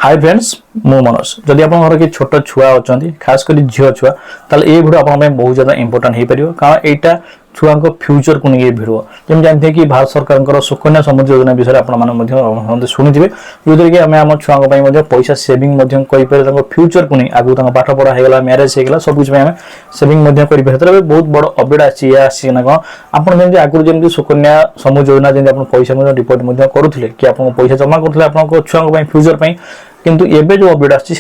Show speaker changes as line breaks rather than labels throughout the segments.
Hi friends मु मनोज जदि आप घर कि छोट छुआ अच्छा खास कर झील छुआ ताल ये भिडियो आप बहुत ज्यादा इंपोर्टाट हो पार कारण यहाँ छुआ फ्यूचर को नहीं भिड जमी जानते कि भारत सरकार सुकन्या समृद्धि योजना विषय आप शुणिथे जो कि आम आम छुआ पैसा सेविंग कर फ्यूचर को नहीं आगे पाठ पढ़ा होगा मैरेज होगा सब कुछ आम सेविंग कर बहुत बड़ अपडेट आसी ना कौन आपड़ी आगुरी जमी सुकन्या समृद्धि योजना जमी पैसा डिपोजिट करुले कि आप पैसा जमा करुले आप छुआ फ्यूचर किंतु एबे जो अपडेट आछि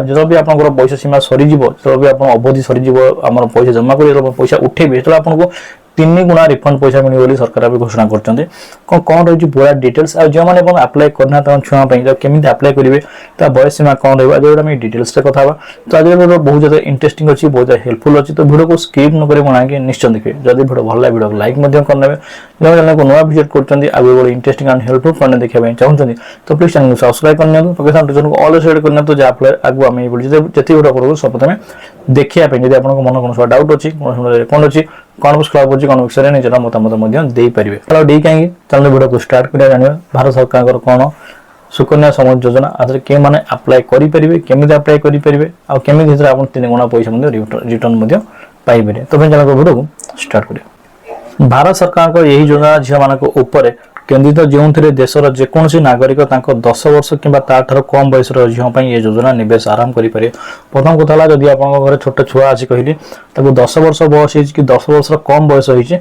जो भी आपनकर पैसा सीमा सरी जीवो जो भी आपन अवधि सरी जीवो हमर पैसा जमा करी पैसा उठेबे तो आपनको 3 गुणा रिफंड पैसा मिली बोली सरकार अभी घोषणा करछन्ते कौन रही पूरा डिटेल्स आ जो माने अपन अप्लाई करना त छुआ पई जो केमिति अप्लाई करिवे ता बयस सीमा कौन रहबा जो हम डिटेल्स रे कथा बा तो आज वीडियो बहुत ज्यादा इंटरेस्टिंग अछि बहुत ज्यादा हेल्पफुल अछि तो वीडियो को स्किप न करे बना के निश्चय देखिए जदी वीडियो भल लागे वीडियो को लाइक मध्य करनेबे जो चैनल को नया विजिट करछन्ते आगे बड़ इंटरेस्टिंग एंड हेल्पफुल करने देखिया पई चाहछन्ते तो प्लीज चैनल को सब्सक्राइब करने पकेसा नोटिफिकेशन को ऑल सेट करने तो जा फले आगु हम वीडियो जति वीडियो करू सब प्रथमे देखिया पई यदि आपन को मन कोन डाउट अछि कोन अछि कौन कुछ क्लब होची कौन विषय निजर मतामत दे पारे चलो डी कहीं चलो वीडियो को स्टार्ट करिया जानिबा भारत सरकार कौन सुकन्या समृद्धि योजना आदि के माने अप्लाई करि परिबे केमिति अप्लाई करि परिबे आ केमिति हितरा आपण 3 गुणा पैसा रिटर्न पाई परिबे तो चलो वीडियो को स्टार्ट करिया भारत सरकार को यही योजना झिया मानक ऊपर केन्द्रित जो देशर जेकोसी नागरिक 10 वर्ष कि कम बयस झील ये योजना निवेश आराम करें प्रथम कथा जदि आप घर छोट छुआ अच्छी कहली 10 वर्ष बयस कि 10 वर्ष कम बयस होते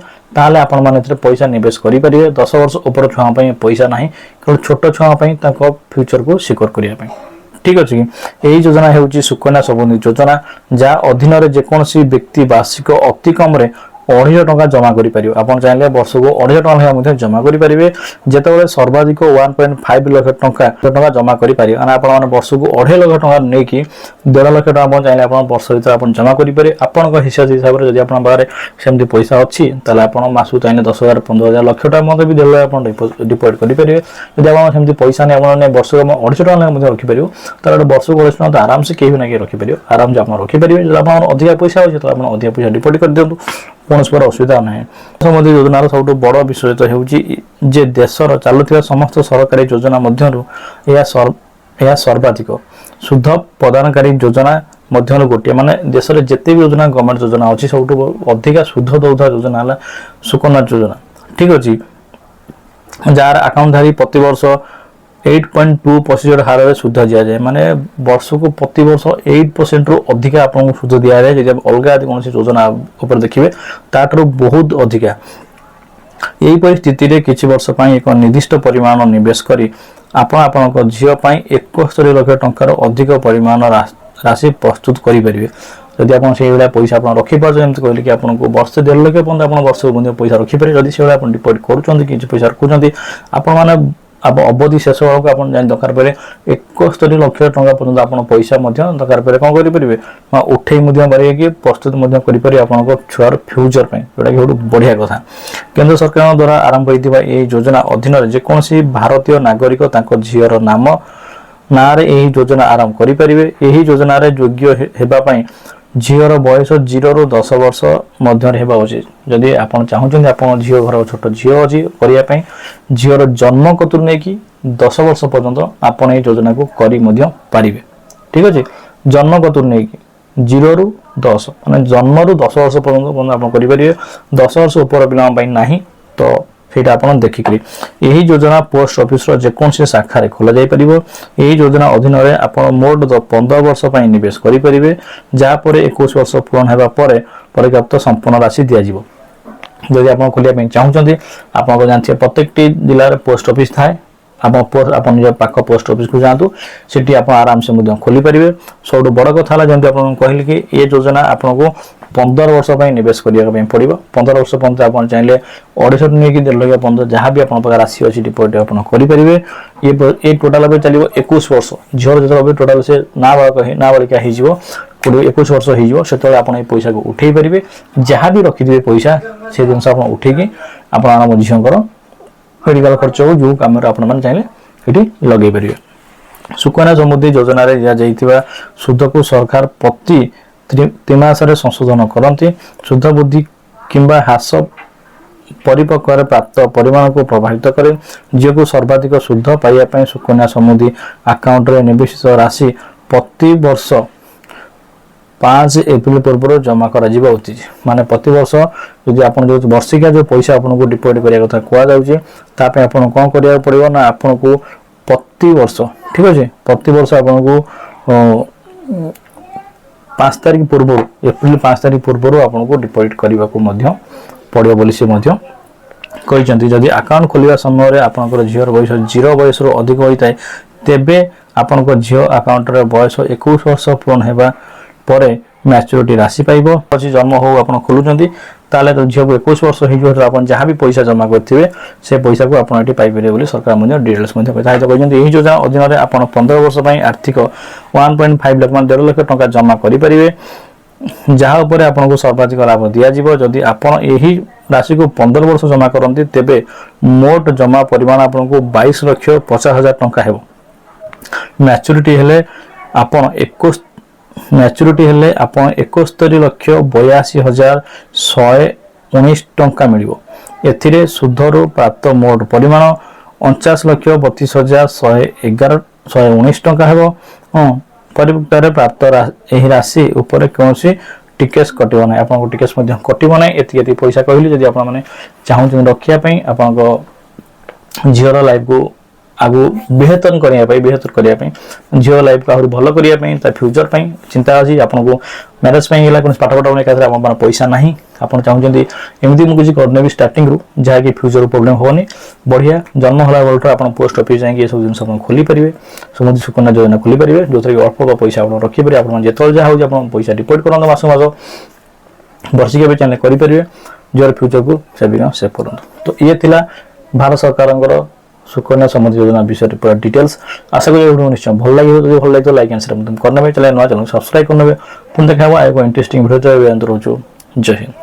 आपण पैसा निवेश करेंगे 10 वर्ष उपर छुआ पैसा ना केवल छोट छुआ फ्यूचर को सिक्योर करने ठीक अच्छे कि यही योजना हूँ सुकन्या समृद्धि योजना जहाँ अधीन जेकोसी व्यक्ति वार्षिक अति कम 250 टंका जमा करि परियो आपण चाहिले वर्ष को 250 टंका जमा करि परिबे जेतेबेले सर्वाधिक 1.5 लाख टंका जमा करि परियो अना आपण माने वर्ष को 2.5 लाख टंका नै कि 1.5 लाख टंका आपण चाहिले आपण वर्ष भीतर आपण जमा करि परिबे आपण को हिसाब रे जदि आपण बारे सेमति पैसा अछि ताले आपण मासु चाहिले 10000 15000 लाख टंका मते भी देले आपण डिपोजिट करि परिबे जदि आपण सेमति पैसा नै आपण नै वर्ष को 250 टंका मते रखि परियो ताले वर्ष को 250 टंका आराम से केहि नै के रखि परियो आराम जे आपण रखि परिबे जदि आपण अधिक पैसा अछि तो आपण अधिक पैसा डिपोजिट कर दियंतु कौन असुविधा ना समृद्धि योजनार सब बड़ विषय जे देशर चलुवा समस्त सरकारी योजना सर्वाधिक शुद्ध प्रदानकारी योजना गोटे माने देश में जिते भी योजना गवर्नमेंट योजना अच्छी सब अधिक शुद्ध दौथा योजना है सुकन्या योजना ठीक अच्छे जार अकाउंटधारी प्रति वर्ष 8.2% हार में सुध दि जाए माने वर्ष को प्रति वर्ष 8% रु अधिक आपको सुध दि जाए जब अलग कौन योजना ऊपर देखिए ताठ बहुत अधिका यही परिस्थिति रे किछि वर्ष पई एक निर्दिष्ट परिमाण निवेश करी आपण झील 71 लाख टंकार अधिक परिमाण राशि प्रस्तुत करि परिबे जदि आप पैसा आप रखिपार कहले कि आपको वर्ष 1.5 लाख पर्यटन आप वर्ष को पैसा रखिपारे जदि से आप डिपोजिट करुँच पैसा रखुँच आपण मैंने अब अवधि शेष बेलू आप दरकार पे 71 लाख टंका पर्यटन आप पैसा दरकार पे कौन करेंगे उठे पारे कि प्रस्तुत कर छुआर फ्यूचर जोटा कि बहुत बढ़िया कथा केंद्र सरकार द्वारा आरंभ होता योजना अधीन जेकोसी भारतीय नागरिक झीर नाम ना यही योजना आरंभ करेंगे यही योजना योग्य होगापाई झीर बयस 0 रु 10 वर्ष मध्य उचित जदि आप चाहते आप झील घर छोट झील अच्छी करने झीर जन्म कतुर नहीं कि 10 वर्ष पर्यंत आपड़ ये योजना को करें ठीक अच्छे जन्म कतुर नहीं कि 0 रु 10 माने जन्म रु 10 वर्ष पर्यंत आप करेंगे 10 वर्ष उपर पिला ना तो सेटा आपण देखिकरी यही योजना पोस्ट ऑफिस रो जेकोसी शाखा रे खोला जाय परिबो यही योजना अधीन रे आपण मोट 15 वर्ष पई निवेश करि परिबे जा परे 21 वर्ष पूर्ण हेबा परे पर्याप्त संपूर्ण राशि दिया जिवो जदि आपण खोलिया पई चाहुचंती आपण को जानथिए प्रत्येकटी जिल्ला रे पोस्ट ऑफिस थाए आपण निज पाख पोस्ट ऑफिस को जातु सेठी आपण आराम से खोली परिबे सब बड़ कथा ला जेंति आपण कहले कि ये योजना आपण को 15 वर्ष निवेश करने पड़ो 15 वर्ष पर्यंत आप चाहिए 250 नहीं कि 1.5 लाख 15 जहाँ भी आप राशि अच्छी डिपोजिट आप करेंगे ये टोटाल चलो 21 वर्ष झील जो टोटाल से नाबालिका हो 21 वर्ष हो आप पैसा को उठे पारे जहाँ भी रखिथे पैसा से जिन उठेकी आप झील मेडिकल खर्च हो जो कम चाहिए ये लगे पारे सुकन्या समृद्धि योजना दिया सुध को सरकार प्रति 3 मास संशोधन करते शुद्ध बुद्धि किंबा ह्रास परिपक्व प्राप्त परिमाण को प्रभावित करे। झील को सर्वाधिक शुद्ध पाइबा सुकन्या समृद्धि अकाउंट रे निवेशित राशि प्रति वर्ष 5 एप्रिल पूर्व जमा करा जीवा उचित। माने प्रति वर्ष यदि आपण जो वर्षिका जो पैसा आपन को डिपॉजिट करिया कथा कुआ जाउची तापे आपण कोन करिया पड़िबो ना आपण को प्रति वर्ष ठीक अछि प्रति वर्ष आपण को 5 तारिख पूर्व एप्रिल 5 तारिख पूर्व आपण को डिपॉजिट करबा को मध्य पड़ियो बोली से मध्य कहिसंती। जदि अकाउंट खोलिबा समय रे आपनकर झियर बयस 0 बयस रो अधिक होइताय तेबे आपनकर झियो अकाउंट रे बयस 21 वर्ष पूर्ण हेबा परे मैच्योरिटी राशि पाइबो। अछि जन्म हो आपण खोलुचंती ताले तो झियो को 21 वर्ष हे जो आपण जहां भी पैसा जमा करथिबे से पैसा को आपण एटी पाइ परिबे बोली सरकार मध्य डिटेल्स मध्य कहै तो कहजंती एही योजना अधीन रे आपण 15 वर्ष पई आर्थिक 1.5 लाख मान 1.5 लाख टका जमा करि परिबे जहां ऊपर आपण को सर्वाधिक लाभ दिया जिवो। जदि आपण एही राशि को 15 वर्ष जमा करंती तेबे मोट जमा परिमाण आपण को 22,50,000 टका हेबो। मैच्योरिटी हेले आपण 21 मैच्योरिटी हेले आपण 71,82,119 टंका मिलिबो। एथिरे सुधरो प्राप्त मोट परिमाण 49,32,119 टंका हेबो। परिपक्व प्राप्त एही राशि ऊपर कोनसी टिकेस कटिबो नै आपन को टिकेस मध्य कटिबो नै। एति पैसा कहली जदि आपन माने चाहू रखिया पई आपन को झियर लाइफ को आगु बेहतर करिया झियो लाइफ को आहुरी भल करिया ता फ्यूचर पई चिंता अछि। आपन को मैरिज पई गेला कोन पाठ पढाउने काथरा आपन पैसा नाही आपन चाहउजंती एमिति मु किछि करने भी स्टार्टिंग रु जहा कि फ्यूचर प्रॉब्लम होनी बढ़िया जन्म होला बोलतो आपन पोस्ट ऑफिस जाय कि सब दिन सब खोली परिबे समृद्धि सुकन्या योजना खोली परिबे जोथरे अल्प पैसा आपन रखि परिबे आपन जेतल जा हो आपन पैसा डिपॉजिट करन मास मास वर्षिका भी चैनल करि परिबे जोर फ्यूचर को सेविंग सेव करन। तो ये थिला भारत सरकारंकर सुकन्या समृद्धि योजना विषय पूरा डिटेल्स आशा करी वीडियो निश्चय भल लगे तो भल लगे तो लाइक एंड शेयर करने चैनल नया चैनल सब्सक्राइब करने पुन देखा आगे इंटरेस्टिंग वीडियो जय हिंद।